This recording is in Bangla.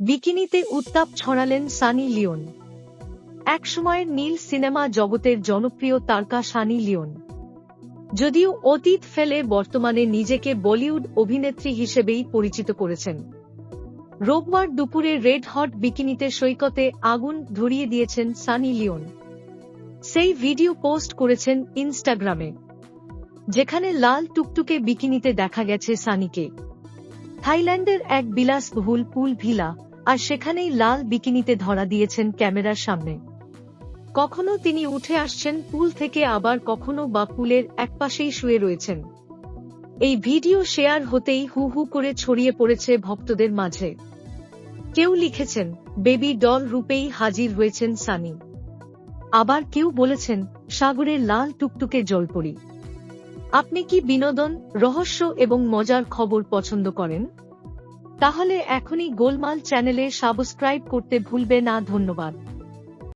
বিকিনিতে উত্তাপ ছড়ালেন সানি লিওন। একসময়ের নীল সিনেমা জগতের জনপ্রিয় তারকা সানি লিওন যদিও অতীত ফেলে বর্তমানে নিজেকে বলিউড অভিনেত্রী হিসেবেই পরিচিত করেছেন। রোববার দুপুরে রেড হট বিকিনিতে সৈকতে আগুন ধরিয়ে দিয়েছেন সানি লিওন। সেই ভিডিও পোস্ট করেছেন ইনস্টাগ্রামে, যেখানে লাল টুকটুকে বিকিনিতে দেখা গেছে সানিকে। থাইল্যান্ডের এক বিলাসবহুল পুল ভিলা, আর সেখানেই লাল বিকিনিতে ধরা দিয়েছেন ক্যামেরার সামনে। কখনো তিনি উঠে আসছেন পুল থেকে, আবার কখনো বা পুলের একপাশেই শুয়ে রয়েছেন। এই ভিডিও শেয়ার হতেই হু হু করে ছড়িয়ে পড়েছে ভক্তদের মাঝে। কেউ লিখেছেন, বেবি ডল রূপেই হাজির হয়েছেন সানি। আবার কেউ বলেছেন, সাগরের লাল টুকটুকে জলপরি। আপনি কি বিনোদন, রহস্য এবং মজার খবর পছন্দ করেন? তাহলে এখনই গোলমাল চ্যানেলে সাবস্ক্রাইব করতে ভুলবেন না। ধন্যবাদ।